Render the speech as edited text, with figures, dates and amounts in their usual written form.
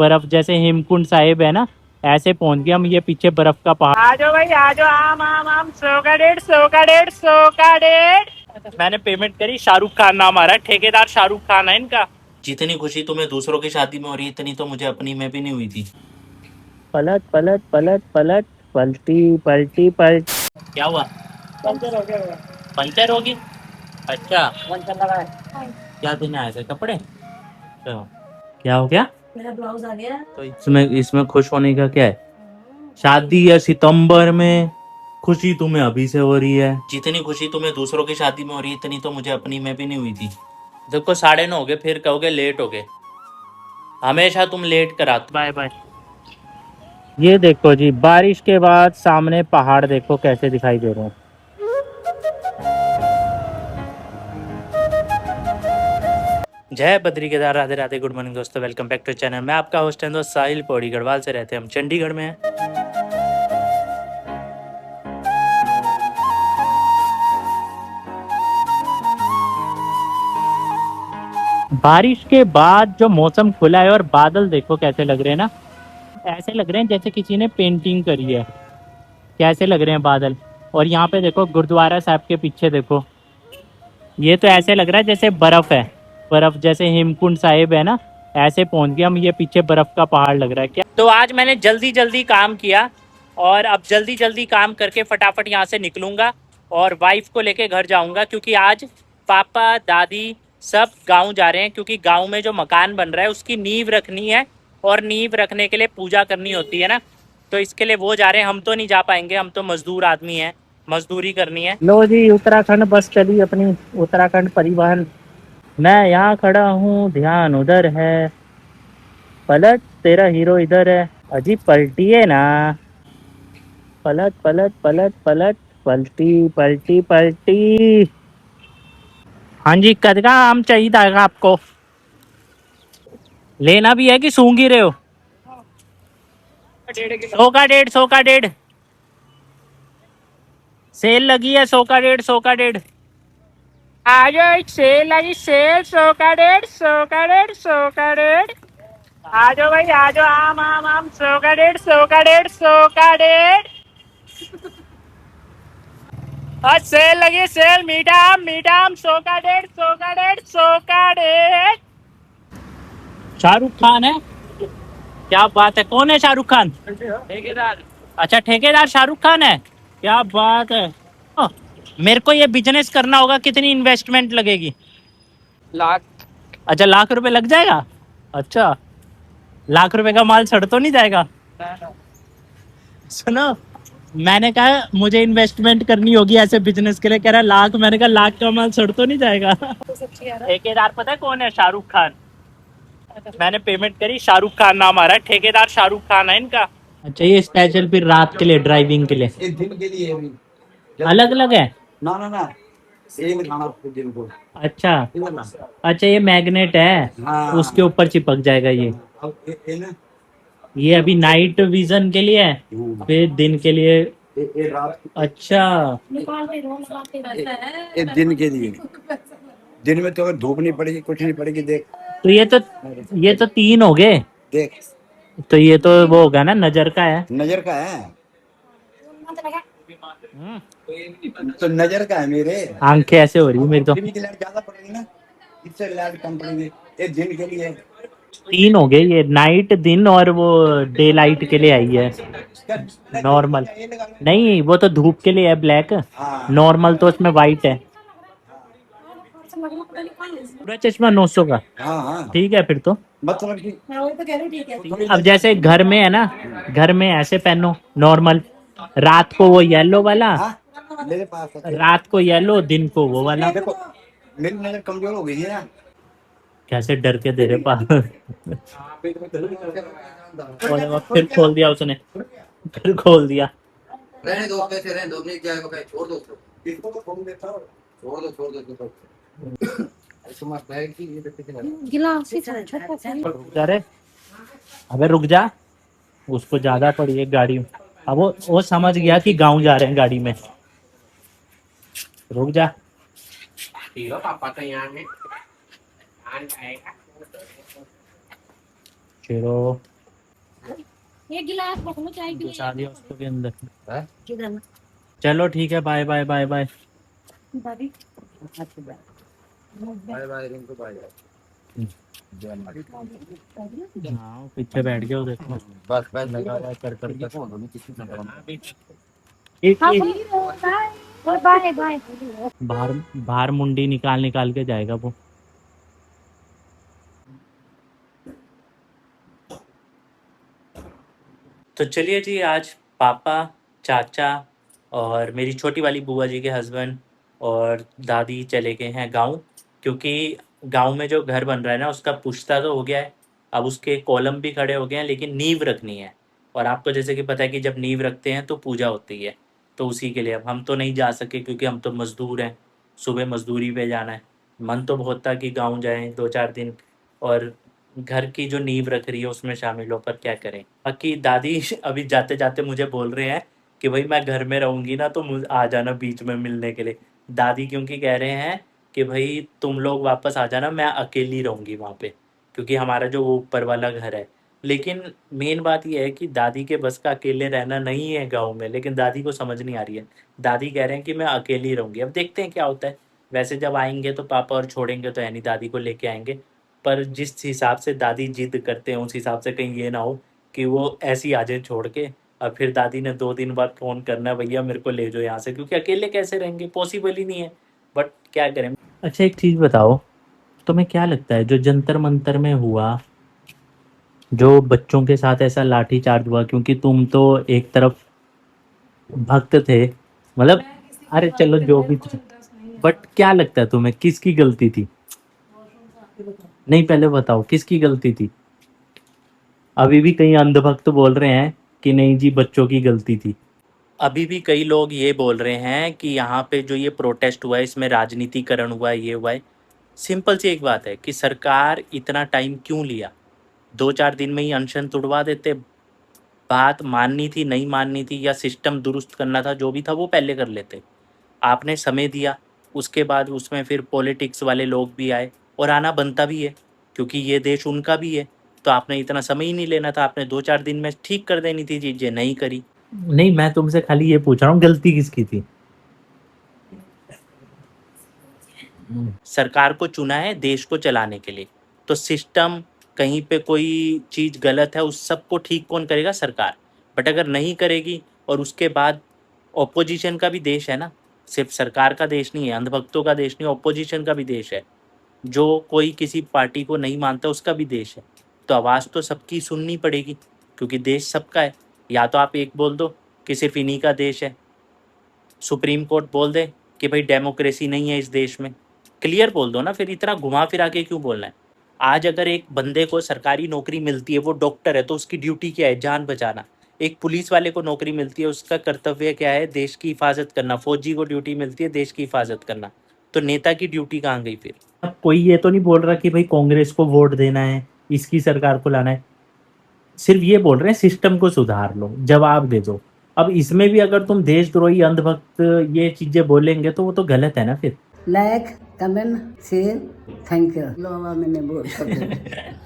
बर्फ जैसे हेमकुंड साहिब है ना, ऐसे पहुंच गए हम। ये पीछे बर्फ का पहाड़। आ जाओ भाई आ जाओ, आम आम आम, 100 का 1.5, 100 का 1.5, 100 का 1.5। मैंने पेमेंट करी, शाहरुख खान नाम आ रहा है, ठेकेदार शाहरुख खान है इनका। जितनी खुशी तुम्हें दूसरों की शादी में हो रही है इतनी तो मुझे अपनी में भी नहीं हुई थी। पलट पलट पलट पलट, पलटी पलटी पलट। क्या हुआ? पंचर हो गया। पंचर होगी? अच्छा, पंचर लगा है। क्या देने आए थे? कपड़े? तो क्या हो गया? मेरा ब्लाउज आ गया। तो इसमें इसमें खुश होने का क्या है? शादी है सितंबर में, खुशी तुम्हें अभी से हो रही है। जितनी खुशी तुम्हें दूसरों की शादी में हो रही है इतनी तो मुझे अपनी में भी नहीं हुई थी। देखो 9:30 हो गए, फिर कहोगे लेट हो गए। हमेशा तुम लेट कराते। Bye bye. ये देखो जी, बारिश के बाद सामने पहाड़ देखो कैसे दिखाई दे रहे हैं। जय बद्री केदार, राधे राधे, गुड मॉर्निंग दोस्तों, वेलकम बैक टू चैनल। मैं आपका होस्ट है दोस्त साहिल पौड़ी, गढ़वाल से रहते हैं हम, चंडीगढ़ में हैं। बारिश के बाद जो मौसम खुला है और बादल देखो कैसे लग रहे हैं ना, ऐसे लग रहे हैं जैसे किसी ने पेंटिंग करी है। कैसे लग रहे हैं बादल। और यहाँ पे देखो गुरुद्वारा साहब के पीछे देखो, ये तो ऐसे लग रहा है जैसे बर्फ है। बर्फ जैसे हेमकुंड साहिब है ना, ऐसे पहुंच गए हम। ये पीछे बर्फ का पहाड़ लग रहा है क्या। तो आज मैंने जल्दी जल्दी काम किया और अब जल्दी जल्दी काम करके फटाफट यहाँ से निकलूंगा और वाइफ को लेके घर जाऊंगा, क्योंकि आज पापा दादी सब गांव जा रहे हैं, क्योंकि गांव में जो मकान बन रहा है उसकी नींव रखनी है और नींव रखने के लिए पूजा करनी होती है ना, तो इसके लिए वो जा रहे हैं। हम तो नहीं जा पाएंगे, हम तो मजदूर आदमी हैं, मजदूरी करनी है। लो जी, उत्तराखंड बस चली अपनी, उत्तराखंड परिवहन। मैं यहाँ खड़ा हूँ, ध्यान उधर है, पलट तेरा हीरो इधर है। अजी पलटिए ना, पलट पलट पलट पलट, पलटी पलटी पलटी। हाँ जी, कद का आम चाहिए था आपको? लेना भी है कि सूंघ ही रहे हो? 100 का 1.5, 100 का 1.5, सेल लगी है। 100 का 1.5, 100 का 1.5 आ जाओ, एक सेल लगी, सेल 100 का 1.5, 100 का 1.5, 100 का 1.5। आ जाओ भाई आ जाओ, आम आम आम, 100 का 1.5, 100 का 1.5, 100 का 1.5। आज सेल लगी, सेल, मीठा आम, मीठा आम, 100 का 1.5, 100 का 1.5, 100 का 1.5। शाहरुख खान है? क्या बात है, कौन है शाहरुख खान? ठेकेदार। अच्छा, ठेकेदार शाहरुख खान है, क्या बात है। ओ, मेरे को ये बिजनेस करना होगा, कितनी इन्वेस्टमेंट लगेगी? लाख। अच्छा, लाख रुपए लग जाएगा? अच्छा, लाख रुपए का माल सड़ तो नहीं जाएगा? सुनो, मैंने कहा मुझे इन्वेस्टमेंट करनी होगी ऐसे बिजनेस के लिए, कह रहा लाख। मैंने कहा लाख का माल सड़ तो नहीं जाएगा? ठेकेदार पता है कौन है? शाहरुख खान। मैंने पेमेंट करी, शाहरुख खान नाम आ रहा है, ठेकेदार शाहरुख खान है इनका। अच्छा, ये स्पेशल फिर रात के लिए, ड्राइविंग के लिए? एक दिन के लिए भी। अलग अलग है? ना ना ना, सेम खाना दिन को। अच्छा अच्छा, ये मैग्नेट है, हाँ। उसके ऊपर चिपक जाएगा ये। अब ये ना, ये अभी नाइट विजन के लिए है, फिर दिन के लिए। ये रात। अच्छा, एक दिन के लिए। दिन में तो अगर धूप नहीं पड़ेगी कुछ नहीं पड़ेगी। देख तो ये तो 3 हो गए। देख, तो ये तो वो होगा ना, नजर का है। नजर का है। तो नजर का है मेरे। आंखें ऐसे हो रही है मेरी तो। दिन की लाइट ज्यादा पड़ेगी ना, इससे लाइट कम पड़ेगी। एक दिन के लिए 3 हो गए ये, नाइट दिन और वो डे लाइट के लिए आई है। नॉर्मल नहीं, वो तो धूप के लिए है ब्लैक। नॉर्मल तो उसमें वाइट है। पूरा चश्मा 900 का? हाँ हाँ, ठीक है फिर तो। मतलब कि अब जैसे घर में है ना, घर में ऐसे पहनो नॉर्मल, रात को वो येलो वाला, हाँ, मेरे पास है। रात को येलो, दिन को वो वाला। देखो मेरी नजर कमजोर हो गई है ना। कैसे डर के दे रहे पास। और फिर खोल दिया उसने, फिर खोल दिया। रहने दो, पैसे रहने दो, नहीं जाएगा भाई, छोड़ दो उसको। इसको तो फोन देता हूं। छोड़ दो इसको। ऐसे मत बैग की ये देखते हैं। गिलास ही छोटा रुक जा रे, अबे रुक जा। उसको ज्यादा पड़ी है गाड़ी में। अब वो समझ गया कि गांव जा रहे हैं गाड़ी में। रुक जा। पापा तो यहाँ है। चलो एक गिलास पकड़ो चाय के घुसा दिया उसको भी अंदर। है लिए। चलो ठीक है, बाय बाय बाय बाय। दादी बाय बाय रिंकू बाय जय माता दी। हाँ पीछे बैठ गया, देखो बस बस लगा हुआ है कर कर के। फोन होनी किसी का एक हाँ एक बाय बाय। बाहर बाहर मुंडी निकाल निकाल के जाएगा वो। तो चलिए जी, आज पापा, चाचा और मेरी छोटी वाली बुआ जी के हस्बैंड और दादी चले गए हैं गांव, क्योंकि गांव में जो घर बन रहा है ना उसका पुश्ता तो हो गया है, अब उसके कॉलम भी खड़े हो गए हैं, लेकिन नींव रखनी है। और आपको जैसे कि पता है कि जब नींव रखते हैं तो पूजा होती है, तो उसी के लिए अब हम तो नहीं जा सके क्योंकि हम तो मज़दूर हैं, सुबह मज़दूरी पे जाना है। मन तो बहुत था कि गाँव जाएँ 2-4 दिन और घर की जो नींव रख रही है उसमें शामिल हो, पर क्या करें। बाकी दादी अभी जाते-जाते मुझे बोल रहे हैं कि भई मैं घर में रहूँगी ना तो मुझ आ जाना बीच में मिलने के लिए। दादी क्योंकि कह रहे हैं कि भई तुम लोग वापस आ जाना, मैं अकेली रहूँगी वहाँ पे, क्योंकि हमारा जो वो ऊपर वाला घर है। लेकिन मेन बात ये है कि दादी के बस का अकेले रहना नहीं है गाँव में, लेकिन दादी को समझ नहीं आ रही है। दादी कह रहे हैं कि मैं अकेली रहूँगी, अब देखते हैं क्या होता है। वैसे जब आएँगे तो पापा और छोड़ेंगे तो है नहीं, दादी को लेके आएँगे। पर जिस हिसाब से दादी जिद करते हैं उस हिसाब से कहीं ये ना हो कि वो ऐसे ही आ जाए छोड़ के, और फिर दादी ने 2 दिन बाद फ़ोन करना है भैया मेरे को ले जाओ यहाँ से, क्योंकि अकेले कैसे रहेंगे, पॉसिबल ही नहीं है। बट क्या करें। अच्छा एक चीज़ बताओ, तुम्हें क्या लगता है जो जंतर मंतर में हुआ, जो बच्चों के साथ ऐसा लाठीचार्ज हुआ, क्योंकि तुम तो एक तरफ भक्त थे, मतलब अरे चलो जो भी था, बट क्या लगता है तुम्हें किसकी गलती थी? नहीं पहले बताओ किसकी गलती थी? अभी भी कई अंधभक्त बोल रहे हैं कि नहीं जी बच्चों की गलती थी। अभी भी कई लोग ये बोल रहे हैं कि यहाँ पे जो ये प्रोटेस्ट हुआ है इसमें राजनीतिकरण हुआ है, ये हुआ है। सिंपल सी एक बात है कि सरकार इतना टाइम क्यों लिया? 2-4 दिन में ही अनशन तुड़वा देते। बात माननी थी, नहीं माननी थी या सिस्टम दुरुस्त करना था, जो भी था वो पहले कर लेते। आपने समय दिया, उसके बाद उसमें फिर पॉलिटिक्स वाले लोग भी आए, और आना बनता भी है क्योंकि ये देश उनका भी है। तो आपने इतना समय ही नहीं लेना था, आपने 2-4 दिन में ठीक कर देनी थी चीज़ें, नहीं करी। नहीं मैं तुमसे खाली ये पूछ रहा हूँ गलती किसकी थी? सरकार को चुना है देश को चलाने के लिए, तो सिस्टम कहीं पे कोई चीज़ गलत है उस सबको ठीक कौन करेगा? सरकार। बट अगर नहीं करेगी और उसके बाद ऑपोजिशन का भी देश है ना, सिर्फ सरकार का देश नहीं है, अंधभक्तों का देश नहीं, ऑपोजिशन का भी देश है, जो कोई किसी पार्टी को नहीं मानता उसका भी देश है। तो आवाज़ तो सबकी सुननी पड़ेगी क्योंकि देश सबका है। या तो आप एक बोल दो कि सिर्फ इन्हीं का देश है, सुप्रीम कोर्ट बोल दे कि भाई डेमोक्रेसी नहीं है इस देश में, क्लियर बोल दो ना, फिर इतना घुमा फिरा के क्यों बोलना है? आज अगर एक बंदे को सरकारी नौकरी मिलती है, वो डॉक्टर है, तो उसकी ड्यूटी क्या है? जान बचाना। एक पुलिस वाले को नौकरी मिलती है, उसका कर्तव्य क्या है? देश की हिफाजत करना। फौजी को ड्यूटी मिलती है देश की हिफाजत करना। तो नेता की ड्यूटी कहाँ गई फिर? अब कोई ये तो नहीं बोल रहा कि भाई कांग्रेस को वोट देना है, इसकी सरकार को लाना है, सिर्फ ये बोल रहे हैं सिस्टम को सुधार लो, जवाब दे दो। अब इसमें भी अगर तुम देशद्रोही अंधभक्त ये चीजें बोलेंगे तो वो तो गलत है ना फिर। Like comment share thank you लो मैंने बोल कर